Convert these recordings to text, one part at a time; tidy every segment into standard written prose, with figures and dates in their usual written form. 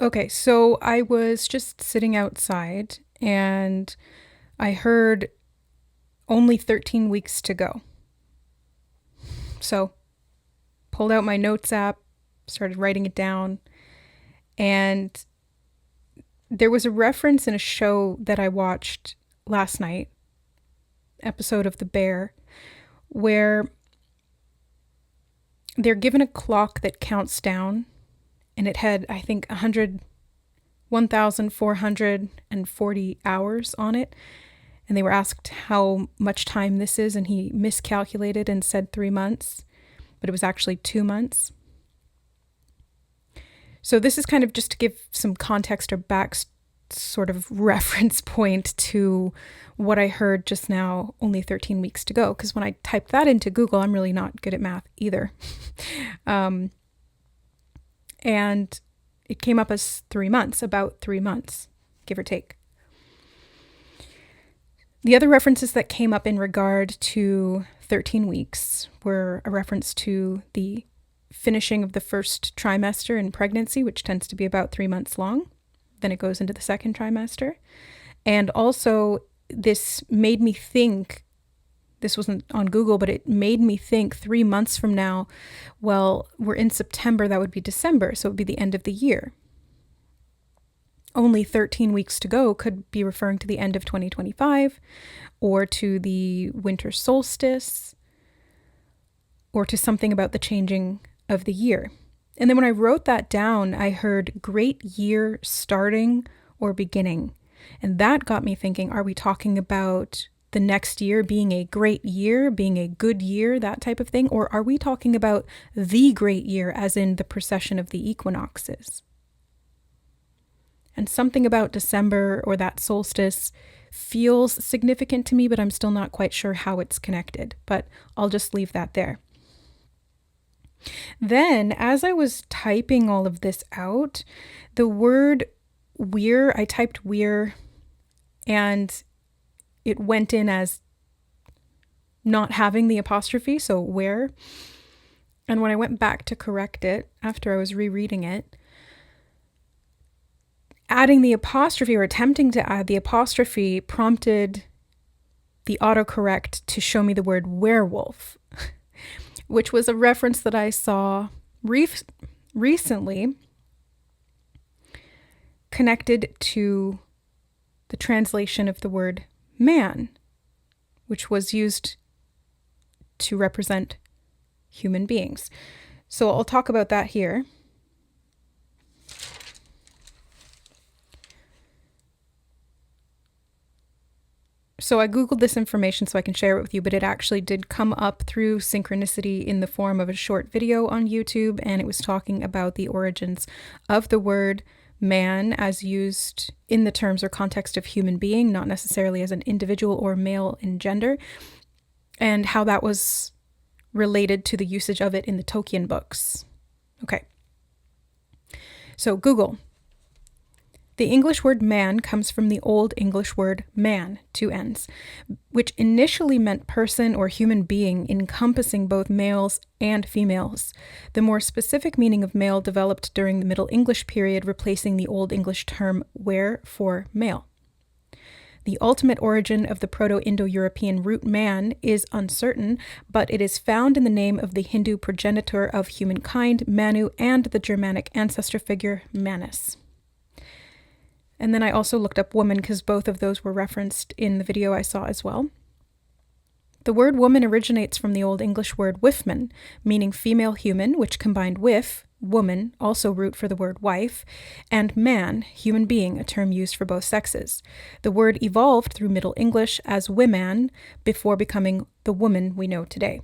Okay, so I was just sitting outside and I heard only 13 weeks to go. So, pulled out my notes app, started writing it down, and there was a reference in a show that I watched last night, episode of The Bear, where they're given a clock that counts down, and it had, I think, 1,440 hours on it. And they were asked how much time this is, and he miscalculated and said 3 months, but it was actually 2 months. So this is kind of just to give some context or back sort of reference point to what I heard just now, only 13 weeks to go. Because when I typed that into Google, I'm really not good at math either. And it came up as 3 months, about 3 months, give or take. The other references that came up in regard to 13 weeks were a reference to the finishing of the first trimester in pregnancy, which tends to be about 3 months long. Then it goes into the second trimester. And also, this made me think, this wasn't on Google, but it made me think 3 months from now, well, we're in September, that would be December, so it would be the end of the year. Only 13 weeks to go could be referring to the end of 2025, or to the winter solstice, or to something about the changing of the year. And then when I wrote that down, I heard great year starting or beginning. And that got me thinking, are we talking about the next year being a great year, being a good year, that type of thing? Or are we talking about the great year, as in the precession of the equinoxes? And something about December or that solstice feels significant to me, but I'm still not quite sure how it's connected. But I'll just leave that there. Then, as I was typing all of this out, the word weir, I typed weir, and it went in as not having the apostrophe, so where. And when I went back to correct it, after I was rereading it, adding the apostrophe or attempting to add the apostrophe prompted the autocorrect to show me the word werewolf, which was a reference that I saw recently connected to the translation of the word man, which was used to represent human beings. So I'll talk about that here. So I Googled this information so I can share it with you, but it actually did come up through Synchronicity in the form of a short video on YouTube, and it was talking about the origins of the word man as used in the terms or context of human being, not necessarily as an individual or male in gender, and how that was related to the usage of it in the Tolkien books. Okay. So Google. The English word man comes from the Old English word man, 2 N's, which initially meant person or human being encompassing both males and females. The more specific meaning of male developed during the Middle English period, replacing the Old English term were for male. The ultimate origin of the Proto-Indo-European root man is uncertain, but it is found in the name of the Hindu progenitor of humankind, Manu, and the Germanic ancestor figure, Manus. And then I also looked up woman because both of those were referenced in the video I saw as well. The word woman originates from the Old English word wifman, meaning female human, which combined with, woman, also root for the word wife, and man, human being, a term used for both sexes. The word evolved through Middle English as woman before becoming the woman we know today.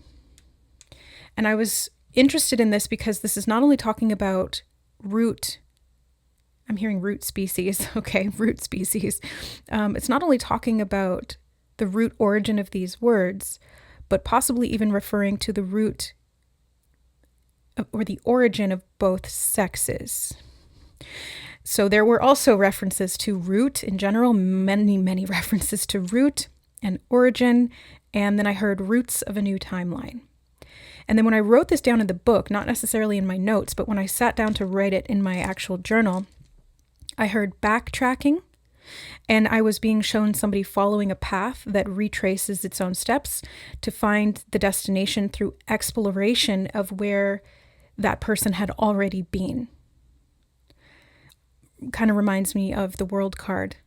And I was interested in this because this is not only talking about root, I'm hearing root species, okay, root species. It's not only talking about the root origin of these words, but possibly even referring to the root or the origin of both sexes. So there were also references to root in general, many references to root and origin, and then I heard roots of a new timeline. And then when I wrote this down in the book, not necessarily in my notes, but when I sat down to write it in my actual journal, I heard backtracking, and I was being shown somebody following a path that retraces its own steps to find the destination through exploration of where that person had already been. Kind of reminds me of the World card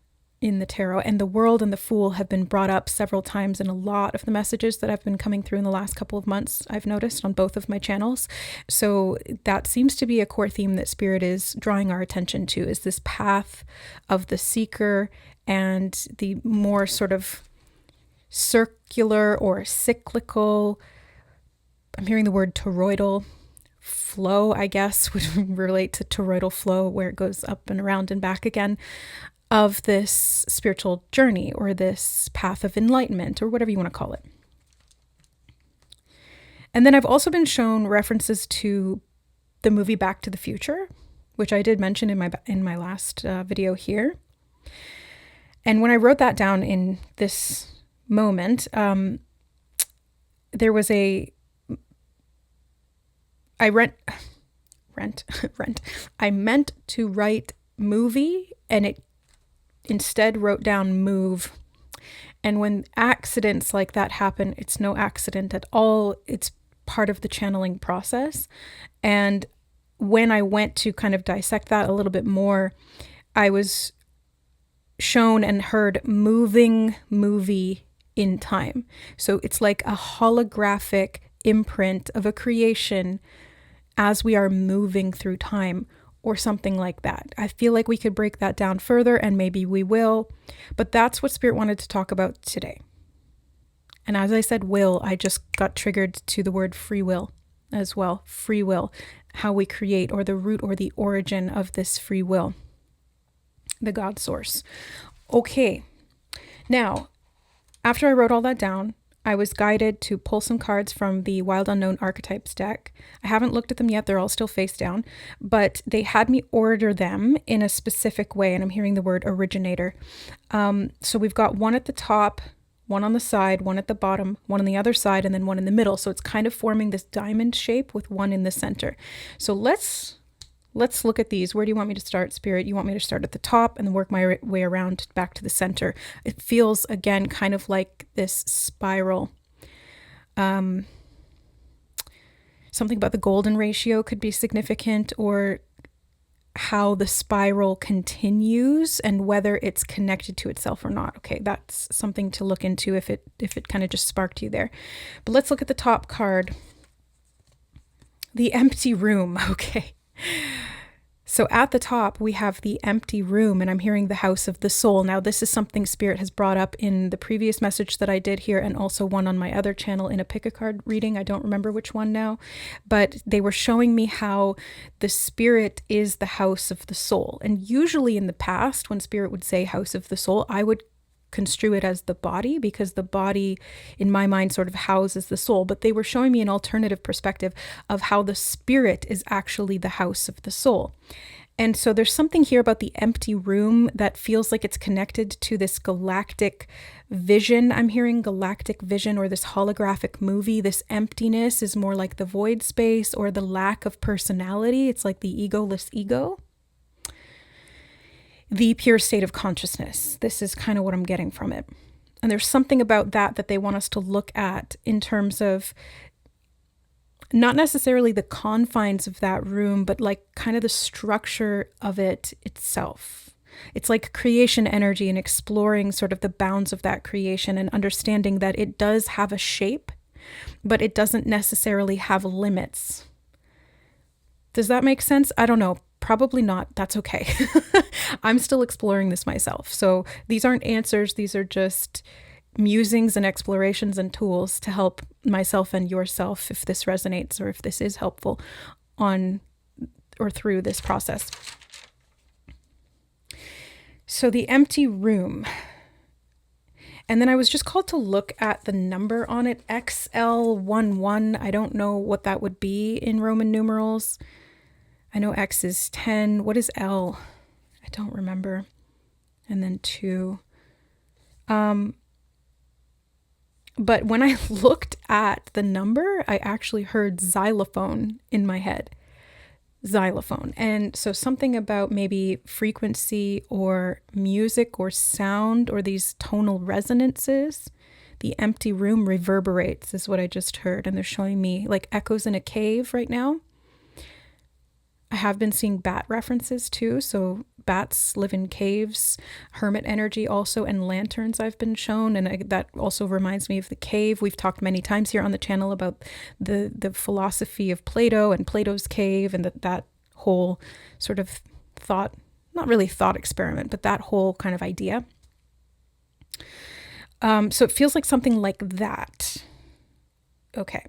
in the tarot, and the World and the Fool have been brought up several times in a lot of the messages that have been coming through in the last couple of months, I've noticed on both of my channels. So that seems to be a core theme that Spirit is drawing our attention to, is this path of the seeker and the more sort of circular or cyclical, I'm hearing the word toroidal flow, I guess, would relate to toroidal flow, where it goes up and around and back again, of this spiritual journey or this path of enlightenment or whatever you want to call it. And then I've also been shown references to the movie Back to the Future, which I did mention in my last video here. And when I wrote that down in this moment, there was I meant to write movie, and it instead wrote down move. And when accidents like that happen, it's no accident at all. It's part of the channeling process. And when I went to kind of dissect that a little bit more, I was shown and heard moving movie in time. So it's like a holographic imprint of a creation as we are moving through time, or something like that. I feel like we could break that down further, and maybe we will, but that's what Spirit wanted to talk about today. And as I said will, I just got triggered to the word free will as well. Free will, how we create, or the root or the origin of this free will, the God source. Okay, now, after I wrote all that down, I was guided to pull some cards from the Wild Unknown Archetypes deck. I haven't looked at them yet. They're all still face down, but they had me order them in a specific way, and I'm hearing the word originator. So we've got one at the top, one on the side, one at the bottom, one on the other side, and then one in the middle. So it's kind of forming this diamond shape with one in the center. So let's look at these. Where do you want me to start, Spirit? You want me to start at the top and then work my way around back to the center. It feels, again, kind of like this spiral. Something about the golden ratio could be significant, or how the spiral continues and whether it's connected to itself or not. Okay, that's something to look into if it kind of just sparked you there. But let's look at the top card. The empty room. Okay. So at the top, we have the empty room, and I'm hearing the house of the soul. Now, this is something Spirit has brought up in the previous message that I did here, and also one on my other channel in a pick-a-card reading. I don't remember which one now, but they were showing me how the Spirit is the house of the soul. And usually in the past, when Spirit would say house of the soul, I would construe it as the body, because the body in my mind sort of houses the soul, but they were showing me an alternative perspective of how the Spirit is actually the house of the soul. And so there's something here about the empty room that feels like it's connected to this galactic vision. I'm hearing galactic vision, or this holographic movie. This emptiness is more like the void space or the lack of personality. It's like the egoless ego. The pure state of consciousness. This is kind of what I'm getting from it. And there's something about that they want us to look at in terms of not necessarily the confines of that room, but like kind of the structure of it itself. It's like creation energy and exploring sort of the bounds of that creation and understanding that it does have a shape, but it doesn't necessarily have limits. Does that make sense? I don't know. Probably not. That's okay. I'm still exploring this myself. So these aren't answers. These are just musings and explorations and tools to help myself and yourself, if this resonates or if this is helpful on or through this process. So the empty room. And then I was just called to look at the number on it, XL11. I don't know what that would be in Roman numerals. I know X is 10. What is L? I don't remember. And then 2. But when I looked at the number, I actually heard xylophone in my head. xylophone. And so something about maybe frequency or music or sound or these tonal resonances. The empty room reverberates is what I just heard. And they're showing me like echoes in a cave right now. I have been seeing bat references too. So bats live in caves, hermit energy also, and lanterns I've been shown. And that also reminds me of the cave. We've talked many times here on the channel about the philosophy of Plato and Plato's cave, and that whole sort of thought, not really thought experiment, but that whole kind of idea. So it feels like something like that. Okay.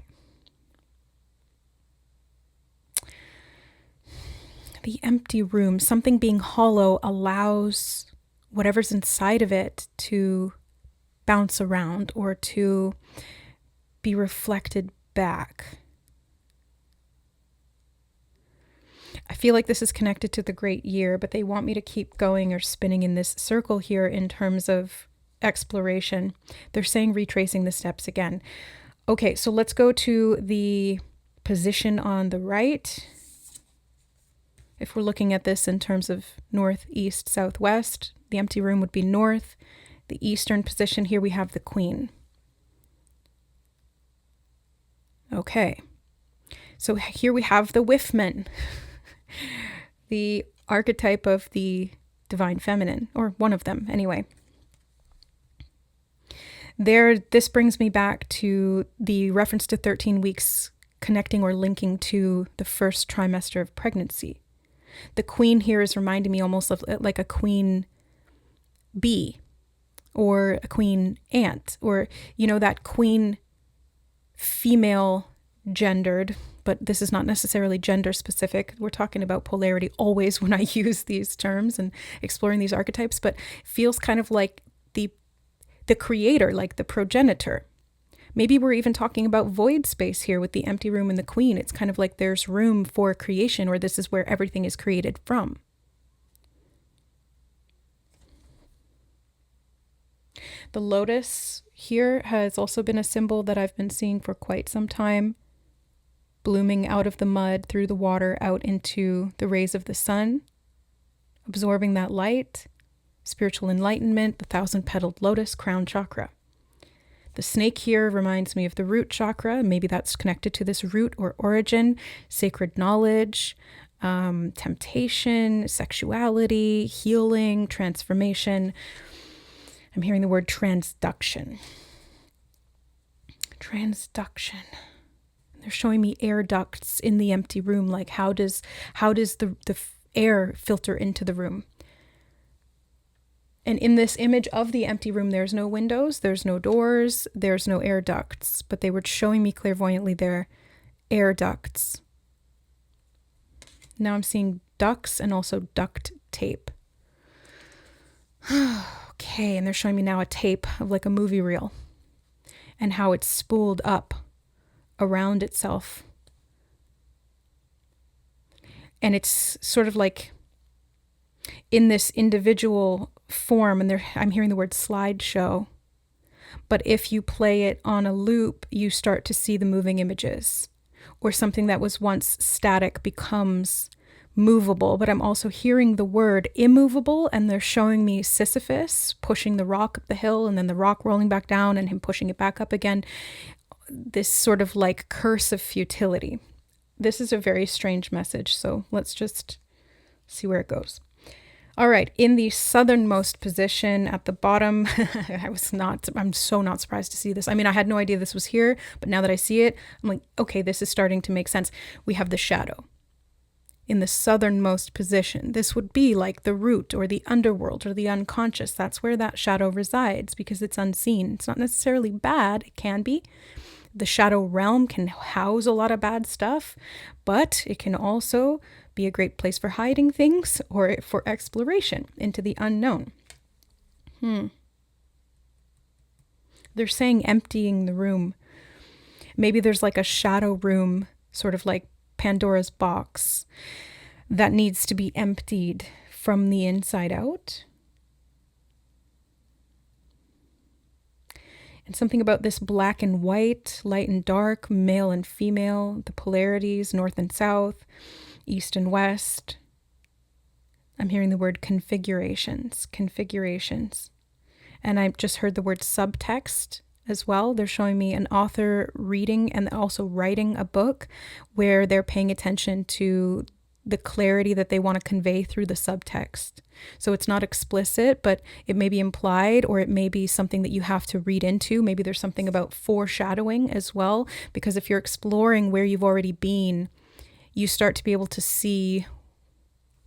The empty room, something being hollow allows whatever's inside of it to bounce around or to be reflected back. I feel like this is connected to the great year, but they want me to keep going or spinning in this circle here in terms of exploration. They're saying retracing the steps again. Okay, so let's go to the position on the right. If we're looking at this in terms of north, east, southwest, the empty room would be north. The eastern position here, we have the queen. Okay. So here we have the Whiffman, the archetype of the divine feminine, or one of them anyway. This brings me back to the reference to 13 weeks connecting or linking to the first trimester of pregnancy. The queen here is reminding me almost of like a queen bee or a queen ant, or, you know, that queen female gendered, but this is not necessarily gender specific. We're talking about polarity always when I use these terms and exploring these archetypes, but feels kind of like the creator, like the progenitor. Maybe we're even talking about void space here with the empty room and the queen. It's kind of like there's room for creation, or this is where everything is created from. The lotus here has also been a symbol that I've been seeing for quite some time, blooming out of the mud, through the water, out into the rays of the sun, absorbing that light, spiritual enlightenment, the 1,000-petaled lotus, crown chakra. The snake here reminds me of the root chakra. Maybe that's connected to this root or origin, sacred knowledge, temptation, sexuality, healing, transformation. I'm hearing the word transduction. Transduction. They're showing me air ducts in the empty room. Like how does the air filter into the room? And in this image of the empty room, there's no windows, there's no doors, there's no air ducts, but they were showing me clairvoyantly their air ducts. Now I'm seeing ducts and also duct tape. Okay, and they're showing me now a tape of like a movie reel and how it's spooled up around itself. And it's sort of like in this individual form, and I'm hearing the word slideshow, but if you play it on a loop, you start to see the moving images, or something that was once static becomes movable. But I'm also hearing the word immovable, and they're showing me Sisyphus pushing the rock up the hill and then the rock rolling back down and him pushing it back up again. This sort of like curse of futility. This is a very strange message, so let's just see where it goes. All right, in the southernmost position at the bottom, I'm so not surprised to see this. I mean, I had no idea this was here, but now that I see it, I'm like, okay, this is starting to make sense. We have the shadow in the southernmost position. This would be like the root or the underworld or the unconscious. That's where that shadow resides because it's unseen. It's not necessarily bad. It can be. The shadow realm can house a lot of bad stuff, but it can also be a great place for hiding things or for exploration into the unknown. They're saying emptying the room. Maybe there's like a shadow room, sort of like Pandora's box, that needs to be emptied from the inside out. And something about this black and white, light and dark, male and female, the polarities, north and south, east and west. I'm hearing the word configurations. And I just heard the word subtext as well. They're showing me an author reading and also writing a book where they're paying attention to the clarity that they want to convey through the subtext. So it's not explicit, but it may be implied, or it may be something that you have to read into. Maybe there's something about foreshadowing as well, because if you're exploring where you've already been, you start to be able to see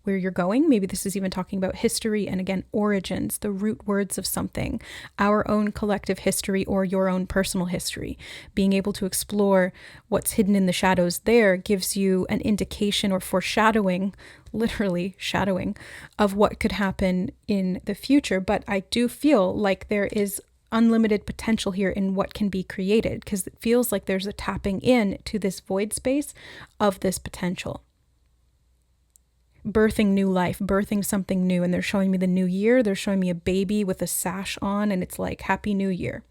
where you're going. Maybe this is even talking about history and, again, origins, the root words of something, our own collective history or your own personal history. Being able to explore what's hidden in the shadows there gives you an indication or foreshadowing, literally shadowing, of what could happen in the future. But I do feel like there is unlimited potential here in what can be created, because it feels like there's a tapping in to this void space of this potential. Birthing new life, birthing something new. And they're showing me the new year. They're showing me a baby with a sash on, and it's like, Happy New Year.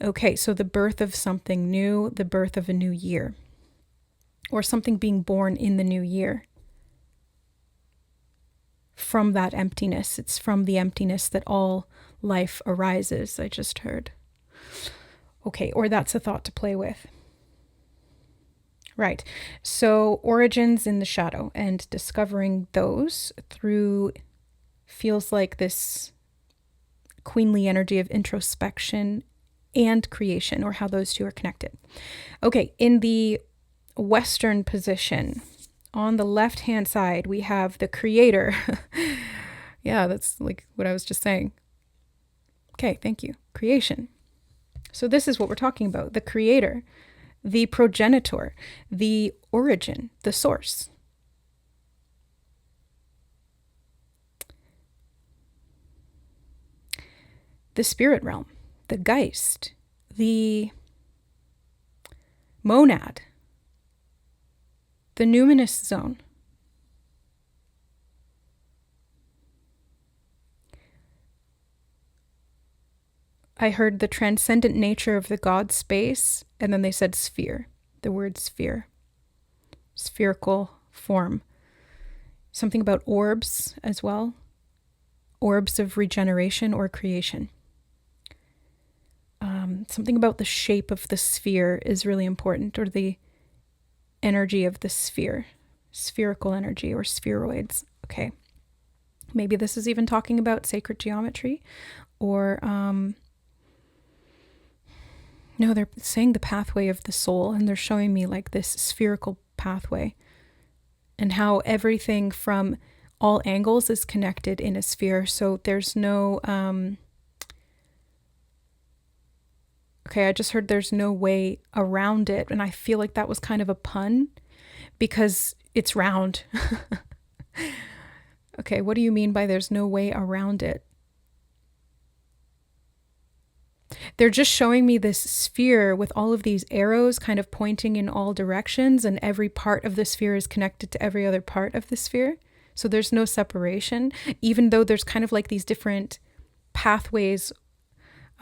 Okay, so the birth of something new, the birth of a new year, or something being born in the new year. From that emptiness. It's from the emptiness that all life arises, I just heard. Okay, or that's a thought to play with. Right. So origins in the shadow and discovering those through feels like this queenly energy of introspection and creation, or how those two are connected. Okay, in the Western position, on the left-hand side, we have the creator. Yeah, that's like what I was just saying. Okay, thank you. Creation. So this is what we're talking about. The creator, the progenitor, the origin, the source. The spirit realm, the Geist, the monad, the numinous zone. I heard the transcendent nature of the God space, and then they said sphere, the word sphere, spherical form. Something about orbs as well, orbs of regeneration or creation. Something about the shape of the sphere is really important, or the energy of the sphere, spherical energy or spheroids. Okay. Maybe this is even talking about sacred geometry, or no, they're saying the pathway of the soul, and they're showing me like this spherical pathway and how everything from all angles is connected in a sphere. So there's no, okay, I just heard there's no way around it. And I feel like that was kind of a pun because it's round. Okay, what do you mean by there's no way around it? They're just showing me this sphere with all of these arrows kind of pointing in all directions, and every part of the sphere is connected to every other part of the sphere. So there's no separation, even though there's kind of like these different pathways,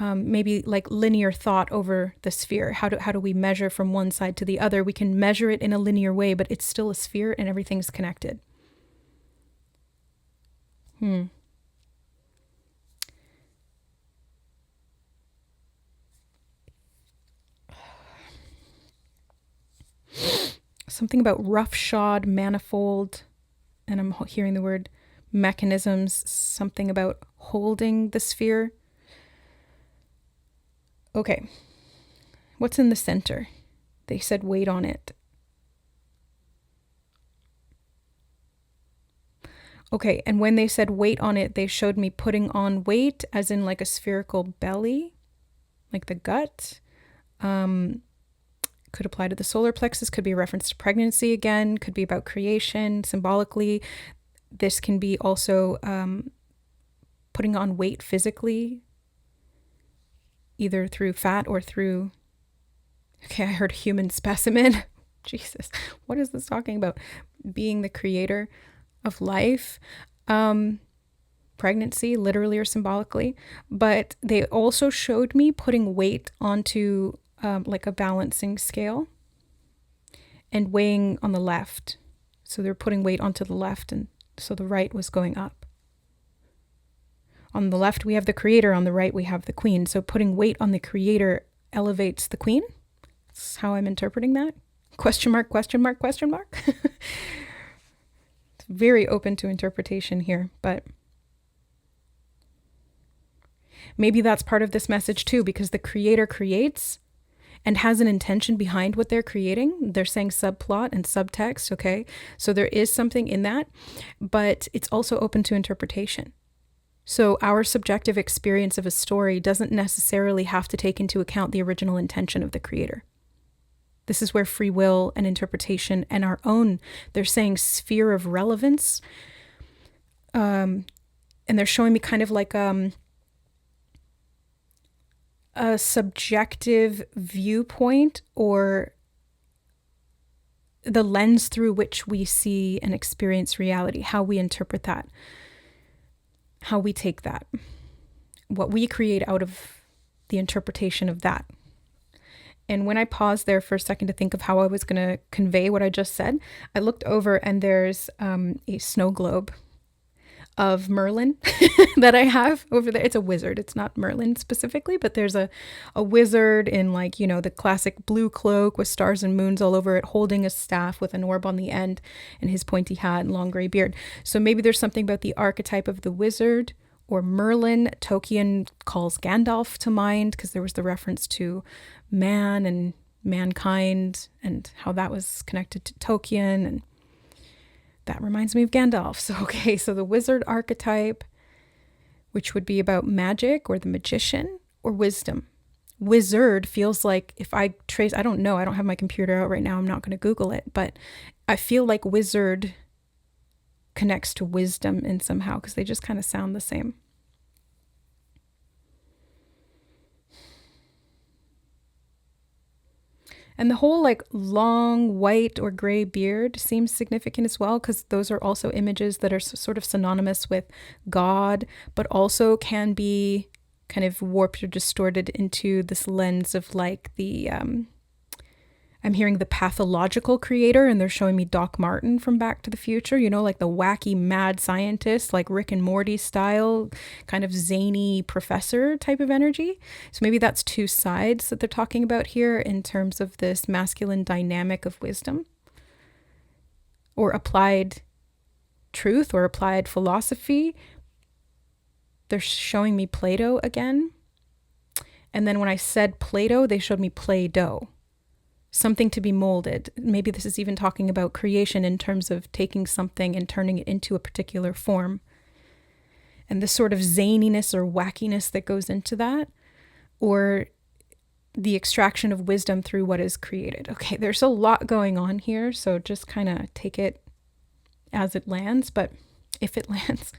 maybe like linear thought over the sphere. How do we measure from one side to the other? We can measure it in a linear way, but it's still a sphere and everything's connected. Something about roughshod, manifold, and I'm hearing the word mechanisms, something about holding the sphere. Okay, what's in the center? They said wait on it. Okay, and when they said wait on it, they showed me putting on weight as in like a spherical belly, like the gut. Could apply to the solar plexus, could be a reference to pregnancy again, could be about creation symbolically. This can be also putting on weight physically, either through fat or through, okay, I heard human specimen. Jesus, what is this talking about? Being the creator of life, pregnancy, literally or symbolically. But they also showed me putting weight onto like a balancing scale and weighing on the left So they're putting weight onto the left, and so the right was going up. On the left, we have the creator. On the right, we have the queen. So putting weight on the creator elevates the queen. That's how I'm interpreting that. Question mark, question mark, question mark. It's very open to interpretation here, but maybe that's part of this message too, because the creator creates and has an intention behind what they're creating. They're saying subplot and subtext, okay? So there is something in that, but it's also open to interpretation. So our subjective experience of a story doesn't necessarily have to take into account the original intention of the creator. This is where free will and interpretation and our own, they're saying sphere of relevance, and they're showing me kind of like a subjective viewpoint, or the lens through which we see and experience reality, how we interpret that, how we take that, what we create out of the interpretation of that. And when I paused there for a second to think of how I was going to convey what I just said, I looked over and there's a snow globe of Merlin that I have over there. It's a wizard. It's not Merlin specifically, but there's a wizard in, like, you know, the classic blue cloak with stars and moons all over it, holding a staff with an orb on the end and his pointy hat and long gray beard. So maybe there's something about the archetype of the wizard or Merlin. Tolkien calls Gandalf to mind because there was the reference to man and mankind and how that was connected to Tolkien, and that reminds me of Gandalf. So, okay, so the wizard archetype, which would be about magic or the magician or wisdom. Wizard feels like, if I trace, I don't know, I don't have my computer out right now, I'm not going to Google it, but I feel like wizard connects to wisdom in somehow because they just kind of sound the same. And the whole like long white or gray beard seems significant as well, because those are also images that are sort of synonymous with God, but also can be kind of warped or distorted into this lens of like the, I'm hearing the pathological creator, and they're showing me Doc Martin from Back to the Future, you know, like the wacky mad scientist, like Rick and Morty style, kind of zany professor type of energy. So maybe that's two sides that they're talking about here in terms of this masculine dynamic of wisdom or applied truth or applied philosophy. They're showing me Plato again. And then when I said Plato, they showed me Play-Doh. Something to be molded. Maybe this is even talking about creation in terms of taking something and turning it into a particular form. And the sort of zaniness or wackiness that goes into that, or the extraction of wisdom through what is created. Okay, there's a lot going on here, so just kind of take it as it lands, but if it lands,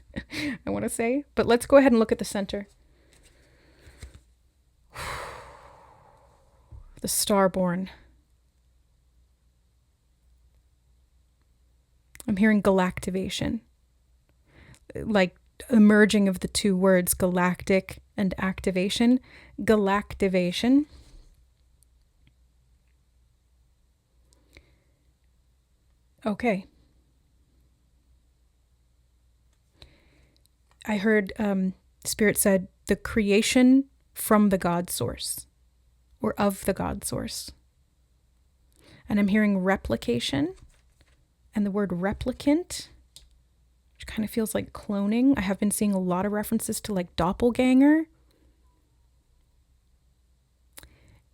I want to say. But let's go ahead and look at the center. The Starborn. I'm hearing galactivation, like a merging of the two words, galactic and activation. Galactivation. Okay. I heard Spirit said the creation from the God source, or of the God source. And I'm hearing replication. And the word replicant, which kind of feels like cloning. I have been seeing a lot of references to like doppelganger.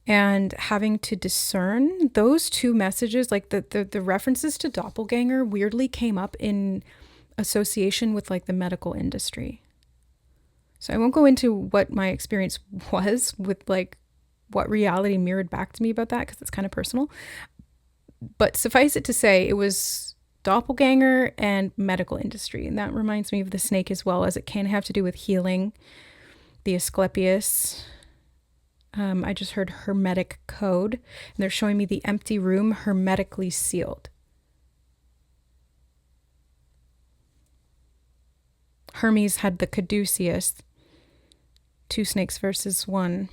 And having to discern those two messages, like the references to doppelganger weirdly came up in association with like the medical industry. So I won't go into what my experience was with like what reality mirrored back to me about that, because it's kind of personal. But suffice it to say, it was doppelganger and medical industry. And that reminds me of the snake as well, as it can have to do with healing, the Asclepius. I just heard hermetic code, and they're showing me the empty room hermetically sealed. Hermes had the caduceus, 2 snakes versus 1.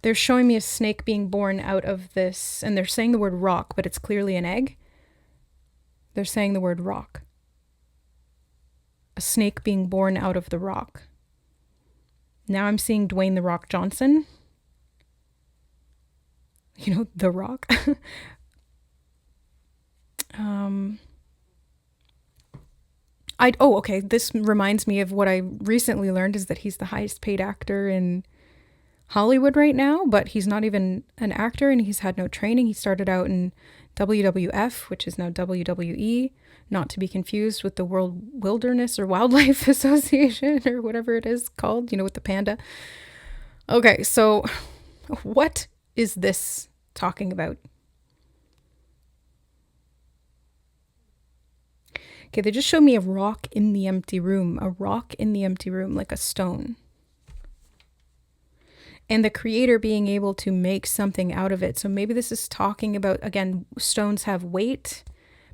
They're showing me a snake being born out of this, and they're saying the word rock, but it's clearly an egg. They're saying the word rock. A snake being born out of the rock. Now I'm seeing Dwayne "The Rock" Johnson. You know, The Rock. Okay. This reminds me of what I recently learned, is that he's the highest paid actor in Hollywood right now, but he's not even an actor and he's had no training. He started out in WWF, which is now WWE, not to be confused with the World Wilderness or Wildlife Association or whatever it is called, you know, with the panda. Okay, so what is this talking about? Okay, they just showed me a rock in the empty room, like a stone. And the creator being able to make something out of it. So maybe this is talking about, again, stones have weight,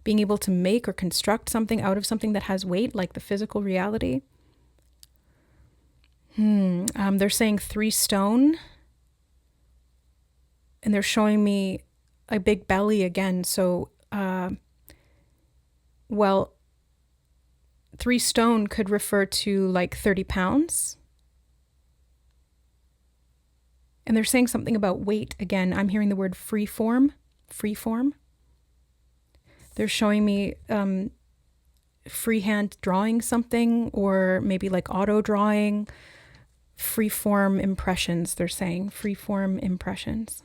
being able to make or construct something out of something that has weight, like the physical reality. They're saying 3 stone. And they're showing me a big belly again. So, 3 stone could refer to like 30 pounds. And they're saying something about weight again. I'm hearing the word freeform. They're showing me freehand drawing something, or maybe like auto drawing. Freeform impressions, they're saying. Freeform impressions.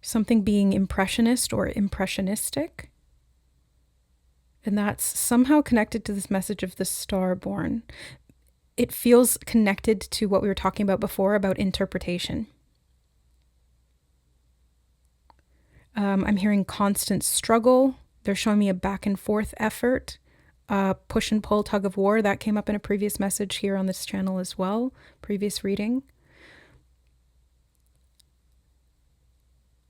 Something being impressionist or impressionistic. And that's somehow connected to this message of the Starborn. It feels connected to what we were talking about before about interpretation. I'm hearing constant struggle. They're showing me a back and forth effort, push and pull, tug of war. That came up in a previous message here on this channel as well, previous reading.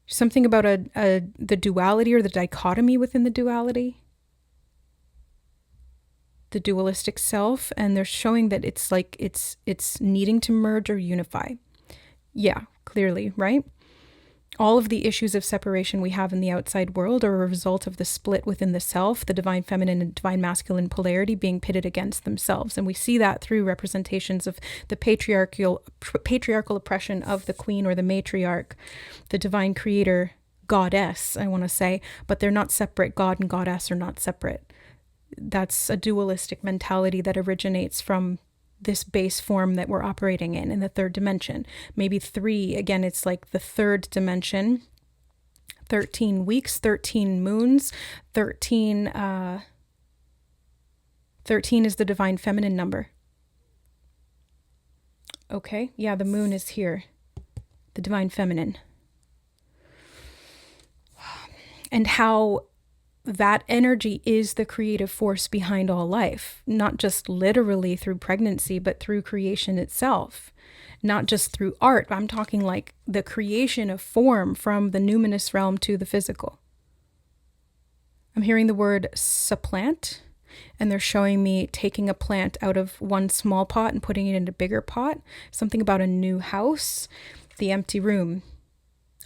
Something about the duality or the dichotomy within the duality. The dualistic self, and they're showing that it's like it's needing to merge or unify. Yeah, clearly, right? All of the issues of separation we have in the outside world are a result of the split within the self, the divine feminine and divine masculine polarity being pitted against themselves. And we see that through representations of the patriarchal oppression of the queen or the matriarch, the divine creator, goddess, I want to say, but they're not separate. God and goddess are not separate. That's a dualistic mentality that originates from this base form that we're operating in the 3rd dimension. Maybe 3, again, it's like the 3rd dimension. 13 weeks, 13 moons, 13 is the divine feminine number. Okay, yeah, the moon is here. The divine feminine. And how that energy is the creative force behind all life, not just literally through pregnancy, but through creation itself, not just through art. I'm talking like the creation of form from the numinous realm to the physical. I'm hearing the word supplant, and they're showing me taking a plant out of one small pot and putting it in a bigger pot. Something about a new house, the empty room.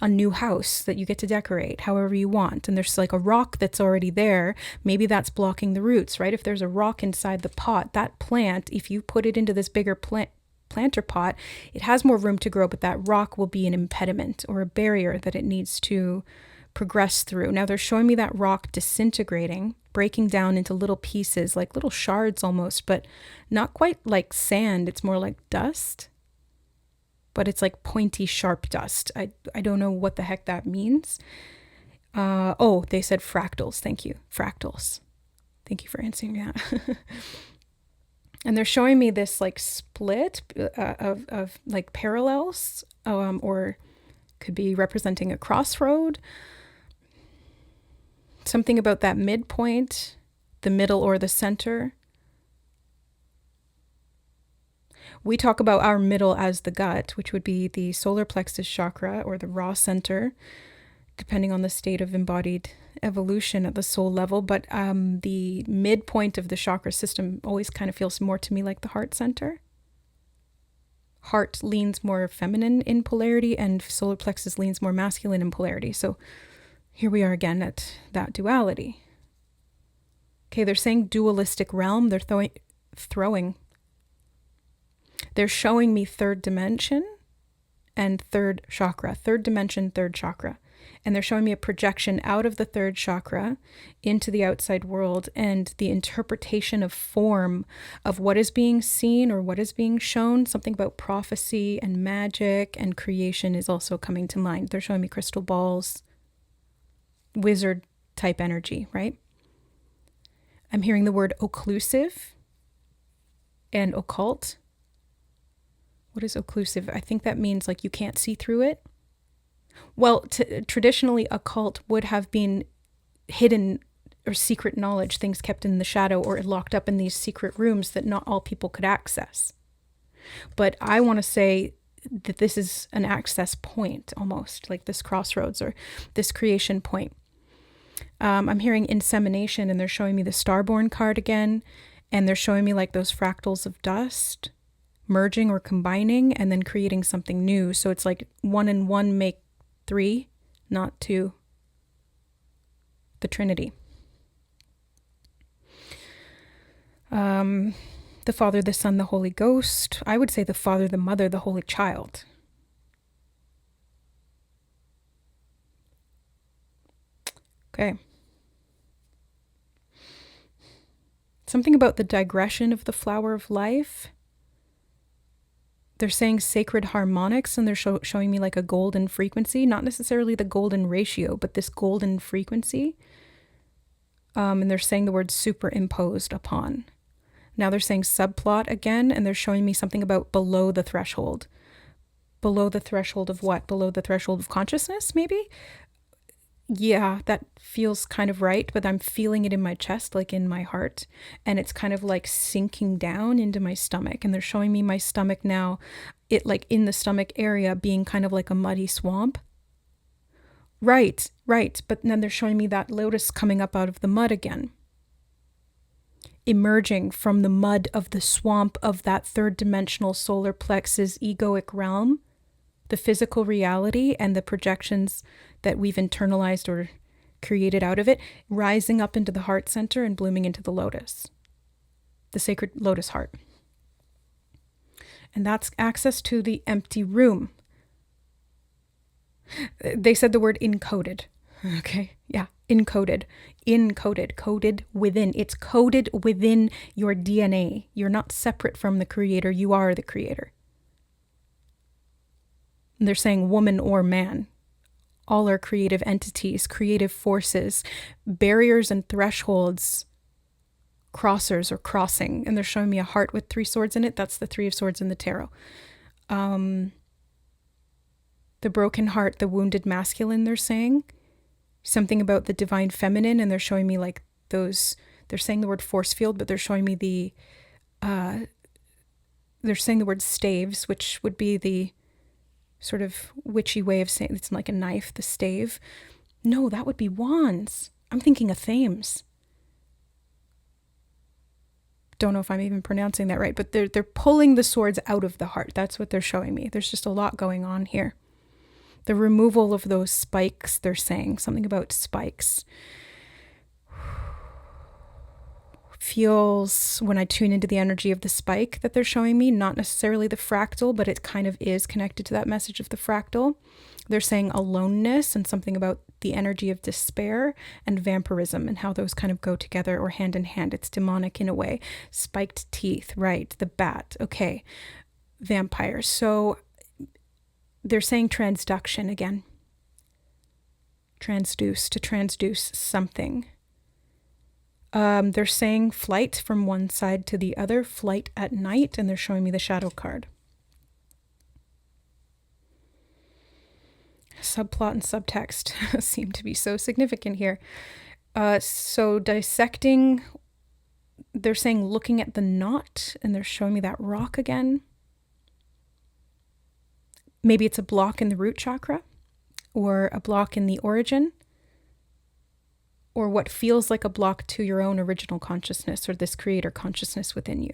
A new house that you get to decorate however you want. And there's like a rock that's already there. Maybe that's blocking the roots, right? If there's a rock inside the pot, that plant, if you put it into this bigger planter pot, it has more room to grow, but that rock will be an impediment or a barrier that it needs to progress through. Now they're showing me that rock disintegrating, breaking down into little pieces, like little shards almost, but not quite like sand. It's more like dust. But it's like pointy, sharp dust. I don't know what the heck that means. They said fractals. Thank you. Fractals. Thank you for answering that. And they're showing me this like split of like parallels, or could be representing a crossroad. Something about that midpoint, the middle or the center. We talk about our middle as the gut, which would be the solar plexus chakra or the raw center, depending on the state of embodied evolution at the soul level. But the midpoint of the chakra system always kind of feels more to me like the heart center. heart leans more feminine in polarity and solar plexus leans more masculine in polarity. So here we are again at that duality. Okay, they're saying dualistic realm. They're they're showing me third dimension and third chakra. Third dimension, third chakra. And they're showing me a projection out of the third chakra into the outside world, and the interpretation of form of what is being seen or what is being shown. Something about prophecy and magic and creation is also coming to mind. They're showing me crystal balls, wizard type energy, right? I'm hearing the word occlusive and occult. What is occlusive? I think that means like you can't see through it. Well, traditionally, occult would have been hidden or secret knowledge, things kept in the shadow or locked up in these secret rooms that not all people could access. But I want to say that this is an access point, almost like this crossroads or this creation point. I'm hearing insemination, and they're showing me the Starborn card again, and they're showing me like those fractals of dust merging or combining and then creating something new. So it's like 1 and 1 make 3, not 2. The Trinity. The Father, the Son, the Holy Ghost. I would say the Father, the Mother, the Holy Child. Okay. Something about the digression of the flower of life. They're saying sacred harmonics, and they're showing me like a golden frequency, not necessarily the golden ratio, but this golden frequency. And they're saying the word superimposed upon. Now they're saying subplot again, and they're showing me something about below the threshold. Below the threshold of what? Below the threshold of consciousness, maybe? Yeah, that feels kind of right, but I'm feeling it in my chest, like in my heart, and it's kind of like sinking down into my stomach, and they're showing me my stomach now, it like in the stomach area being kind of like a muddy swamp. Right, but then they're showing me that lotus coming up out of the mud again, emerging from the mud of the swamp of that third dimensional solar plexus egoic realm, the physical reality and the projections that we've internalized or created out of it, rising up into the heart center and blooming into the lotus, the sacred lotus heart. And that's access to the empty room. They said the word encoded. Okay, yeah, encoded, coded within. It's coded within your DNA. You're not separate from the creator. You are the creator. And they're saying woman or man. All are creative entities, creative forces, barriers and thresholds, crossers or crossing. And they're showing me a heart with 3 swords in it. That's the 3 of swords in the tarot. The broken heart, the wounded masculine, they're saying. Something about the divine feminine, and they're showing me like those, they're saying the word force field, but they're showing me they're saying the word staves, which would be the sort of witchy way of saying it's like a knife, the stave. No, that would be wands. I'm thinking of thames. Don't know if I'm even pronouncing that right, but they're pulling the swords out of the heart. That's what they're showing me. There's just a lot going on here. The removal of those spikes, they're saying something about spikes. Feels when I tune into the energy of the spike that they're showing me, not necessarily the fractal, but it kind of is connected to that message of the fractal. They're saying aloneness and something about the energy of despair and vampirism and how those kind of go together or hand in hand. It's demonic in a way. Spiked teeth, right? The bat, okay. Vampires. So they're saying transduction again. Transduce, to transduce something. They're saying flight from one side to the other, flight at night, and they're showing me the shadow card. Subplot and subtext seem to be so significant here. So dissecting, they're saying looking at the knot, and they're showing me that rock again. Maybe it's a block in the root chakra, or a block in the origin, or what feels like a block to your own original consciousness or this creator consciousness within you.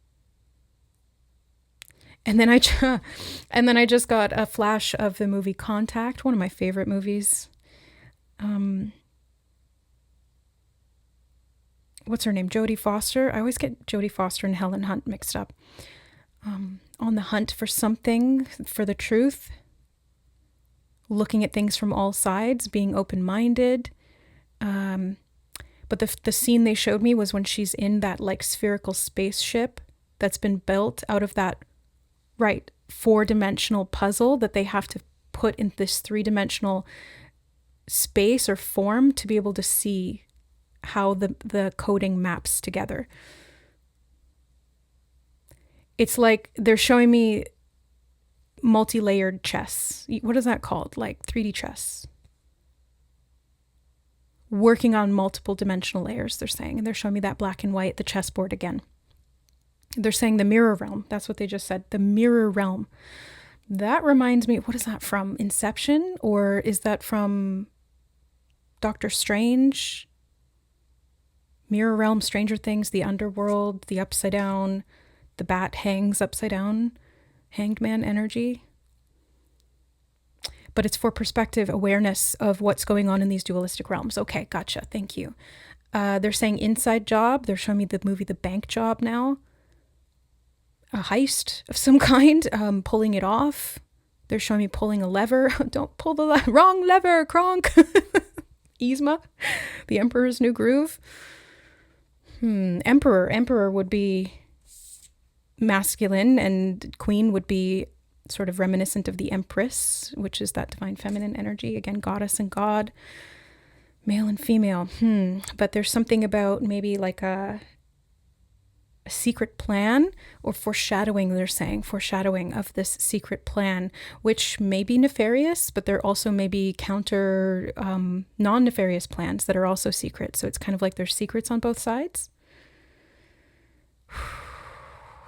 And then and then I just got a flash of the movie Contact, one of my favorite movies. What's her name? Jodie Foster. I always get Jodie Foster and Helen Hunt mixed up. On the hunt for something, for the truth, looking at things from all sides, being open-minded. But the scene they showed me was when she's in that like spherical spaceship that's been built out of that, right, 4-dimensional puzzle that they have to put in this 3-dimensional space or form to be able to see how the coding maps together. It's like they're showing me multi-layered chess. What is that called? Like 3D chess. Working on multiple dimensional layers, they're saying. And they're showing me that black and white, the chessboard again. They're saying the mirror realm. That's what they just said. The mirror realm. That reminds me, what is that from? Inception? Or is that from Doctor Strange? Mirror realm, Stranger Things, the underworld, the upside down, the bat hangs upside down, hanged man energy. But it's for perspective awareness of what's going on in these dualistic realms. Okay, gotcha. Thank you. They're saying inside job. They're showing me the movie The Bank Job now. A heist of some kind, pulling it off. They're showing me pulling a lever. Don't pull the wrong lever, Kronk. Yzma, The Emperor's New Groove. Emperor would be masculine, and queen would be sort of reminiscent of the empress, which is that divine feminine energy. Again, goddess and god, male and female. But there's something about maybe like a secret plan or foreshadowing, they're saying, foreshadowing of this secret plan, which may be nefarious, but there also may be counter non-nefarious plans that are also secret. So it's kind of like there's secrets on both sides.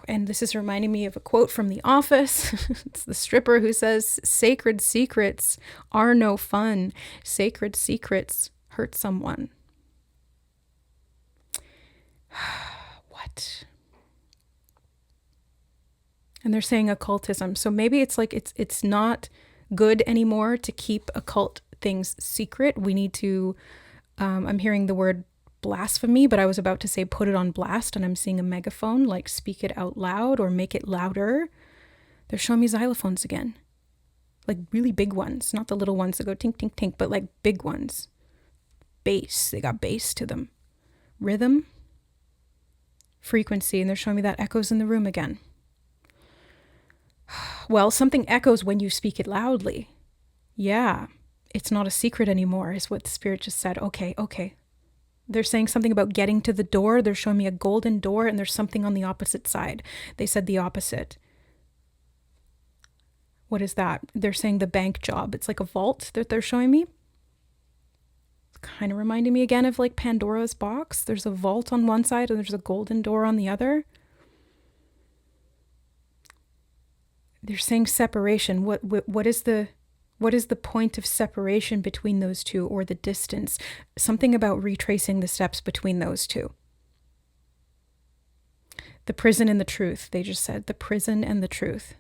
And this is reminding me of a quote from The Office. It's the stripper who says, "Sacred secrets are no fun. Sacred secrets hurt someone." What? And they're saying occultism. So maybe it's like it's not good anymore to keep occult things secret. We need to, I'm hearing the word blasphemy, but I was about to say put it on blast, and I'm seeing a megaphone, like speak it out loud or make it louder. They're showing me xylophones again. Like really big ones, not the little ones that go tink, tink, tink, but like big ones. Bass, they got bass to them. Rhythm, frequency, and they're showing me that echoes in the room again. Well, something echoes when you speak it loudly. Yeah, it's not a secret anymore, is what the spirit just said. Okay. They're saying something about getting to the door. They're showing me a golden door, and there's something on the opposite side. They said the opposite. What is that? They're saying the bank job. It's like a vault that they're showing me. Kind of reminding me again of like Pandora's box. There's a vault on one side and there's a golden door on the other. They're saying separation. What is the point of separation between those two, or the distance? Something about retracing the steps between those two. The prison and the truth. They just said the prison and the truth.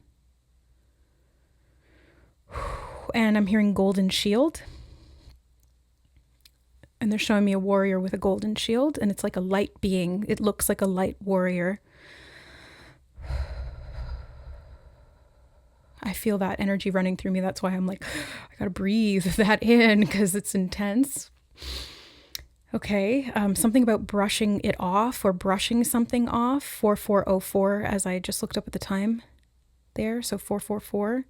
And I'm hearing golden shield. And they're showing me a warrior with a golden shield, and it's like a light being. It looks like a light warrior. I feel that energy running through me. That's why I'm like, I gotta breathe that in because it's intense. Okay, something about brushing it off or brushing something off. 4404, as I just looked up at the time there. So 444.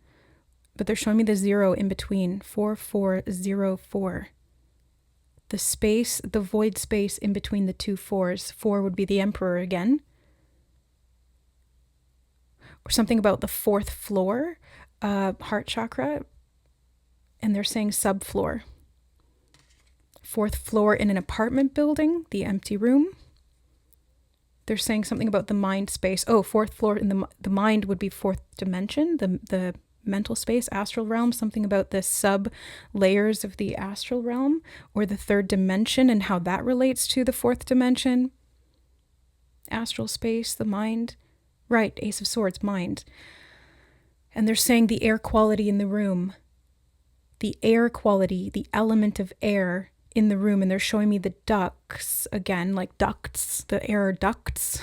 But they're showing me the 0 in between. 4404. The space, the void space in between the two 4s. 4 would be the emperor again. Or something about the 4th floor, heart chakra. And they're saying subfloor. 4th floor in an apartment building, the empty room. They're saying something about the mind space. Oh, 4th floor in the mind would be 4th dimension, the mental space, astral realm, something about the sub layers of the astral realm, or the 3rd dimension and how that relates to the 4th dimension. Astral space, the mind. Right, Ace of Swords, mind. And they're saying the air quality in the room, the air quality, the element of air in the room. And they're showing me the ducts again, like ducts, the air ducts.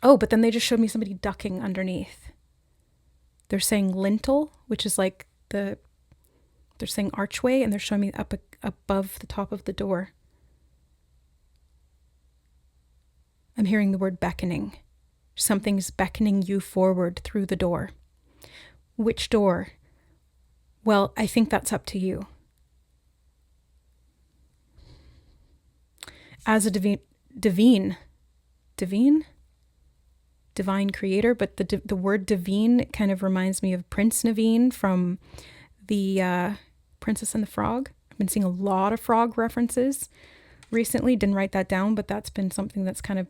Oh, but then they just showed me somebody ducking underneath. They're saying lintel, which is like they're saying archway, and they're showing me up above the top of the door. I'm hearing the word beckoning. Something's beckoning you forward through the door. Which door? Well, I think that's up to you. As a divine creator, but the word divine kind of reminds me of Prince Naveen from the Princess and the Frog. I've been seeing a lot of frog references recently. Didn't write that down, but that's been something that's kind of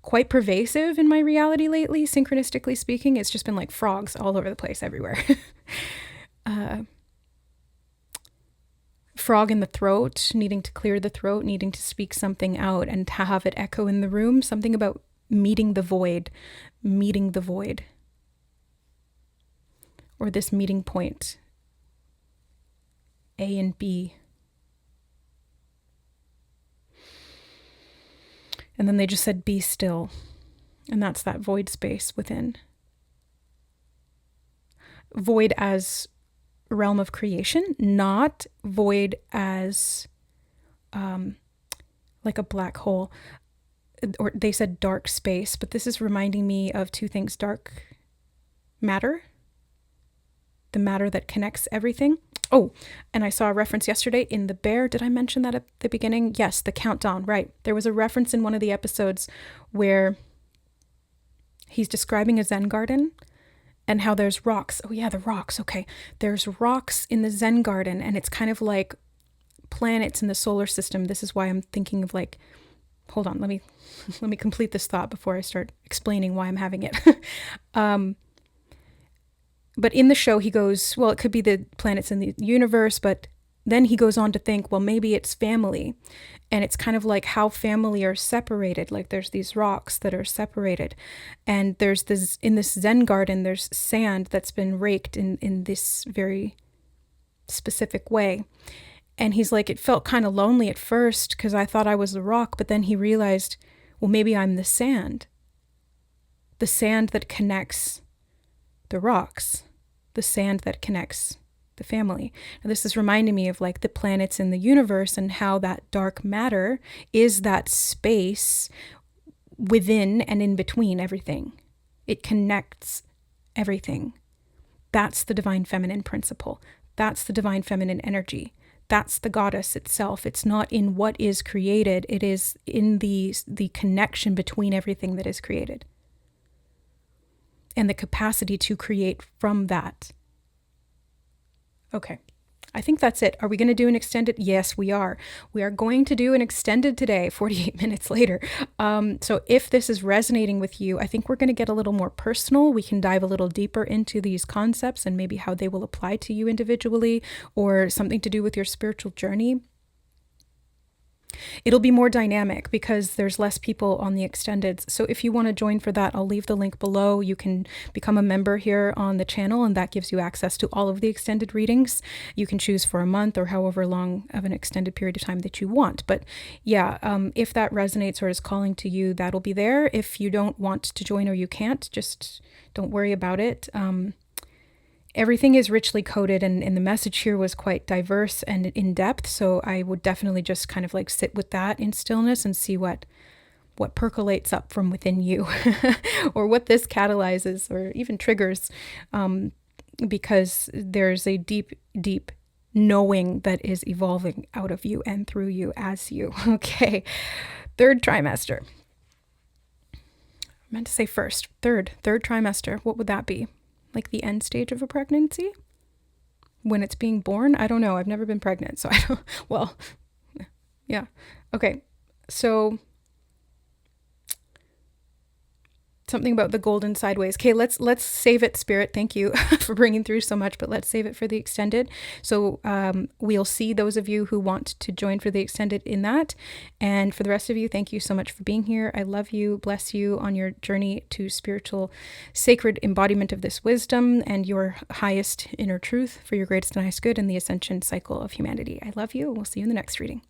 quite pervasive in my reality lately, synchronistically speaking. It's just been like frogs all over the place, everywhere. Frog in the throat, needing to clear the throat, needing to speak something out and to have it echo in the room. Something about meeting the void. Or this meeting point, A and B. And then they just said, be still. And that's that void space within. Void as realm of creation, not void as like a black hole. Or they said dark space, but this is reminding me of two things. Dark matter, the matter that connects everything. Oh, and I saw a reference yesterday in The Bear. Did I mention that at the beginning? Yes, the countdown, right. There was a reference in one of the episodes where he's describing a Zen garden and how there's rocks. Oh yeah, the rocks, okay. There's rocks in the Zen garden, and it's kind of like planets in the solar system. This is why I'm thinking of like, hold on, let me complete this thought before I start explaining why I'm having it. But in the show, he goes, well, it could be the planets in the universe, but then he goes on to think, well, maybe it's family. And it's kind of like how family are separated. Like there's these rocks that are separated. And there's this, in this Zen garden, there's sand that's been raked in this very specific way. And he's like, it felt kind of lonely at first because I thought I was the rock. But then he realized, well, maybe I'm the sand that connects the rocks, the sand that connects the family. Now, this is reminding me of like the planets in the universe and how that dark matter is that space within and in between everything. It connects everything. That's the divine feminine principle. That's the divine feminine energy. That's the goddess itself. It's not in what is created. It is in the connection between everything that is created. And the capacity to create from that. Okay, I think that's it. Are we going to do an extended? Yes, we are. We are going to do an extended today, 48 minutes later. So if this is resonating with you, I think we're going to get a little more personal. We can dive a little deeper into these concepts and maybe how they will apply to you individually or something to do with your spiritual journey. It'll be more dynamic because there's less people on the extendeds. So if you want to join for that, I'll leave the link below. You can become a member here on the channel, and that gives you access to all of the extended readings. You can choose for a month or however long of an extended period of time that you want. But yeah, if that resonates or is calling to you, that'll be there. If you don't want to join or you can't, just don't worry about it. Everything is richly coded, and the message here was quite diverse and in depth. So I would definitely just kind of like sit with that in stillness and see what percolates up from within you or what this catalyzes or even triggers, because there's a deep, deep knowing that is evolving out of you and through you as you. Okay. Third trimester. I meant to say third trimester. What would that be? Like the end stage of a pregnancy? When it's being born? I don't know. I've never been pregnant, so I don't, well, yeah. Okay, so Something about the golden sideways. Okay, let's save it, Spirit. Thank you for bringing through so much, but let's save it for the extended. So we'll see those of you who want to join for the extended in that. And for the rest of you, thank you so much for being here. I love you, bless you on your journey to spiritual, sacred embodiment of this wisdom and your highest inner truth for your greatest and highest good in the ascension cycle of humanity. I love you. We'll see you in the next reading.